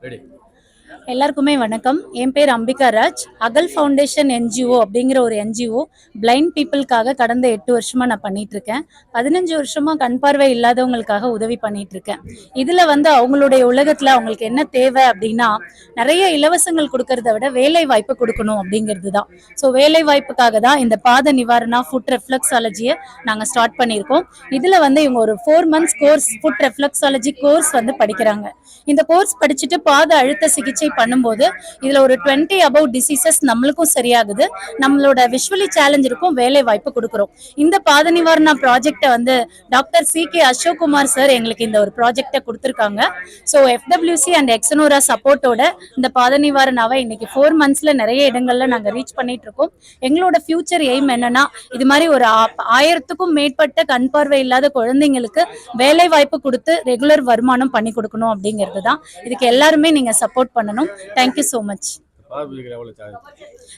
Ready. எல்லாருக்குமே வணக்கம். என் பேர் அம்பிகா ராஜ். அகல் ஃபவுண்டேஷன் என்ஜிஓ அப்படிங்கிற ஒரு என்ஜிஓ பிளைண்ட் பீப்புளுக்காக கடந்த 8 வருஷமா நான் பண்ணிட்டு இருக்கேன். 15 வருஷமா கண் பார்வை இல்லாதவங்களுக்காக உதவி பண்ணிட்டு இருக்கேன். இதுல அவங்களுடைய உலகத்துல அவங்களுக்கு என்ன தேவை அப்படின்னா, நிறைய இலவசங்கள் கொடுக்கறத விட வேலை வாய்ப்பு கொடுக்கணும் அப்படிங்கிறது தான். ஸோ வேலை வாய்ப்புக்காக தான் இந்த பாத நிவாரணா ஃபுட் ரெஃப்ளெக்ஸாலஜியை நாங்கள் ஸ்டார்ட் பண்ணியிருக்கோம். இதுல இவங்க ஒரு 4 months course food reflexology course படிக்கிறாங்க. இந்த கோர்ஸ் படிச்சுட்டு பாத அழுத்த சிகிச்சை பண்ணும்போது இதுல ஒரு 20 above டிசீசஸ் நம்மளுக்கும் சரியாகுது. நம்மளோட விஷுவலி சேலஞ்ச் இருக்கும் வேலை வாய்ப்பு கொடுக்குறோம். இந்த பாத நிவாரணா ப்ராஜெக்டை doctor CK Ashok Kumar sir எங்களுக்கு இந்த ஒரு ப்ராஜெக்டை கொடுத்துருக்காங்க. ஸோ FWC அண்ட் எக்ஸனோரா சப்போர்ட்டோட இந்த பாத நிவாரணாவை இன்னைக்கு 4 monthsல நிறைய இடங்கள்ல நாங்க ரீச் பண்ணிட்டு இருக்கோம். எங்களோட ஃபியூச்சர் எய்ம் என்னன்னா, இது மாதிரி ஒரு 1000க்கும் மேற்பட்ட கண் பார்வை இல்லாத குழந்தைங்களுக்கு வேலை வாய்ப்பு கொடுத்து ரெகுலர் வருமானம் பண்ணி கொடுக்கணும் அப்படிங்கிறது தான். இதுக்கு எல்லாருமே நீங்க சப்போர்ட் பண்ணணும். Thank you so much.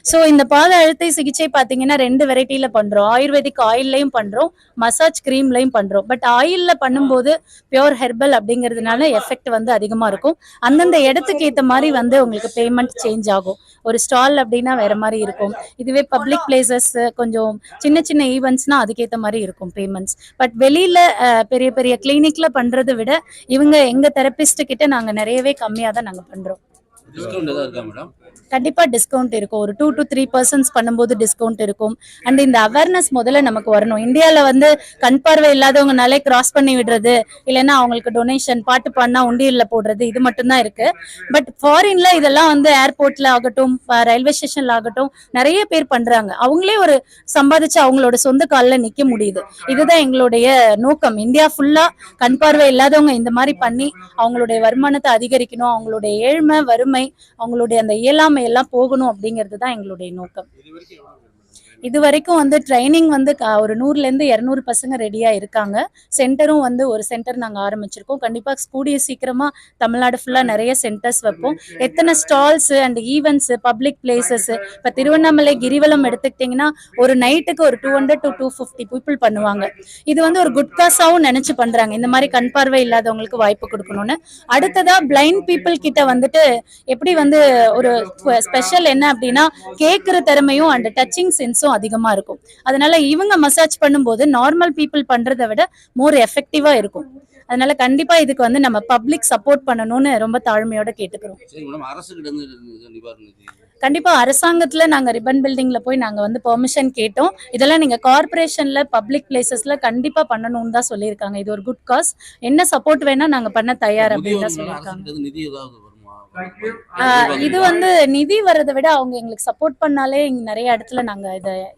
ஸோ இந்த பாத அழுத்தை சிகிச்சை பார்த்தீங்கன்னா 2 வெரைட்டியில் பண்ணுறோம். ஆயுர்வேதிக் ஆயில்லையும் பண்ணுறோம், மசாஜ் க்ரீம்லையும் பண்ணுறோம். பட் ஆயிலில் பண்ணும்போது பியோர் ஹெர்பல் அப்படிங்கிறதுனால எஃபெக்ட் அதிகமாக இருக்கும். அந்தந்த இடத்துக்கு ஏற்ற மாதிரி உங்களுக்கு பேமெண்ட் சேஞ்ச் ஆகும். ஒரு ஸ்டால் அப்படின்னா வேற மாதிரி இருக்கும். இதுவே பப்ளிக் பிளேசஸ் கொஞ்சம் சின்ன சின்ன ஈவெண்ட்ஸ்னா அதுக்கேற்ற மாதிரி இருக்கும் பேமெண்ட்ஸ். பட் வெளியில பெரிய பெரிய கிளினிக்ல பண்றதை விட இவங்க எங்க தெரபிஸ்ட் கிட்ட நாங்க நிறையவே கம்மியாக தான் நாங்கள் பண்றோம். கண்டிப்பா டிஸ்கவுண்ட் இருக்கும். ஒரு 2 to 3% பண்ணும்போது டிஸ்கவுண்ட் இருக்கும். அண்ட் இந்த அவேர்னஸ் முதல்ல நமக்கு வரணும். இந்தியாவில் கண் பார்வை இல்லாதவங்கனாலே கிராஸ் பண்ணி விடுறது, இல்லைன்னா அவங்களுக்கு டொனேஷன் பாட்டு பாடினா உண்டியல்ல போடுறது, இது மட்டும்தான் இருக்கு. பட் ஃபாரின்ல இதெல்லாம் ஏர்போர்ட்ல ஆகட்டும், ரயில்வே ஸ்டேஷன்ல ஆகட்டும் நிறைய பேர் பண்றாங்க. அவங்களே ஒரு சம்பாதிச்சு அவங்களோட சொந்த காலில் நிக்க முடியுது. இதுதான் எங்களுடைய நோக்கம். இந்தியா ஃபுல்லா கண் பார்வை இல்லாதவங்க இந்த மாதிரி பண்ணி அவங்களுடைய வருமானத்தை அதிகரிக்கணும், அவங்களுடைய ஏழ்மை வறுமை அவங்களுடைய அந்த இயலாமை எல்லாம் போகணும் அப்படிங்கிறது தான் எங்களுடைய நோக்கம். இது வரைக்கும் ட்ரைனிங் ஒரு 100லேருந்து 200 பசங்க ரெடியா இருக்காங்க. சென்டரும் ஒரு சென்டர் நாங்கள் ஆரம்பிச்சிருக்கோம். கண்டிப்பாக கூடிய சீக்கிரமா தமிழ்நாடு ஃபுல்லா நிறைய சென்டர்ஸ் வைப்போம். எத்தனை stalls and events public places இப்போ திருவண்ணாமலை கிரிவலம் எடுத்துக்கிட்டிங்கன்னா ஒரு நைட்டுக்கு ஒரு 200 to 250 பீப்புள் பண்ணுவாங்க. இது ஒரு குட் காசாவும் நினைச்சு பண்றாங்க. இந்த மாதிரி கண் பார்வை இல்லாதவங்களுக்கு வாய்ப்பு கொடுக்கணும்னு. அடுத்ததா பிளைண்ட் பீப்புள் கிட்ட எப்படி ஒரு ஸ்பெஷல் என்ன அப்படின்னா, கேட்கிற திறமையும் அண்ட் டச்சிங் சென்ஸும் அதிகமா இருக்கும். அதனால இவங்க மசாஜ் பண்ணும்போது நார்மல் பீப்புள் பண்றதை விட மோர் எஃபெக்டிவா இருக்கும். அதனால கண்டிப்பா இதுக்கு நம்ம பப்ளிக் சப்போர்ட் பண்ணணும்னு ரொம்ப தாழ்மையோட கேட்டுக்கிறோம். கண்டிப்பா அரசாங்கத்துல நாங்க ரிப்பன் பில்டிங்ல போய் நாங்க பெர்மிஷன் கேட்டோம். இதெல்லாம் நீங்க கார்பரேஷன்ல பப்ளிக் பிளேசஸ்ல கண்டிப்பா பண்ணணும்னு தான் சொல்லியிருக்காங்க. இது ஒரு குட் காஸ். என்ன சப்போர்ட் வேணா நாங்க பண்ண தயார் அப்படின்னு தான் சொல்லியிருக்காங்க. இது நிதி வர்றதை விட அவங்க எங்களுக்கு சப்போர்ட் பண்ணாலே இங்க நிறைய இடத்துல நாங்க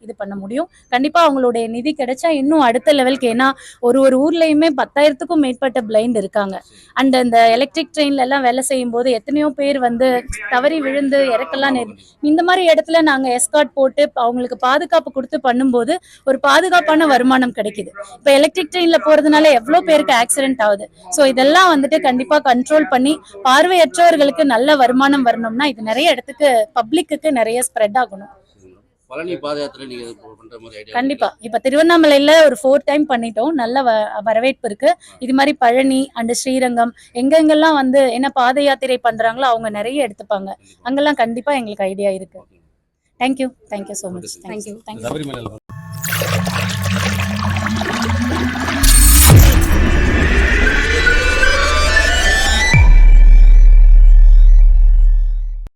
இது பண்ண முடியும். கண்டிப்பா அவங்களுடைய நிதி கிடைச்சா இன்னும் அடுத்த லெவலுக்கு. ஏன்னா ஒரு ஊர்லயுமே 10,000க்கும் மேற்பட்ட பிளைண்ட் இருக்காங்க. அண்ட் இந்த எலக்ட்ரிக் ட்ரெயின்ல எல்லாம் வேலை செய்யும் போது எத்தனையோ பேர் தவறி விழுந்து இறக்கலாம். இந்த மாதிரி இடத்துல நாங்க எஸ்கார்ட் போட்டு அவங்களுக்கு பாதுகாப்பு கொடுத்து பண்ணும்போது ஒரு பாதுகாப்பான வருமானம் கிடைக்குது. இப்ப எலக்ட்ரிக் ட்ரெயின்ல போறதுனால எவ்வளவு பேருக்கு ஆக்சிடென்ட் ஆகுது. ஸோ இதெல்லாம் கண்டிப்பா கண்ட்ரோல் பண்ணி பார்வையற்றவர்களுக்கு நல்ல வருமானம் வரணும்னா இது நிறைய இடத்துக்கு பப்ளிக்கு நிறைய ஸ்ப்ரெட் ஆகணும். கண்டிப்பா இப்ப திருவண்ணாமலையில ஒரு 4 டைம் பண்ணிட்டோம். நல்ல வரவேற்பு இருக்கு. இது மாதிரி பழனி அண்ட் ஸ்ரீரங்கம் எங்கெங்கெல்லாம் என்ன பாத யாத்திரை பண்றாங்களோ அவங்க நிறைய எடுத்துப்பாங்க. அங்கெல்லாம் கண்டிப்பா எங்களுக்கு ஐடியா இருக்கு. Thank you so much. தேங்க்யூ.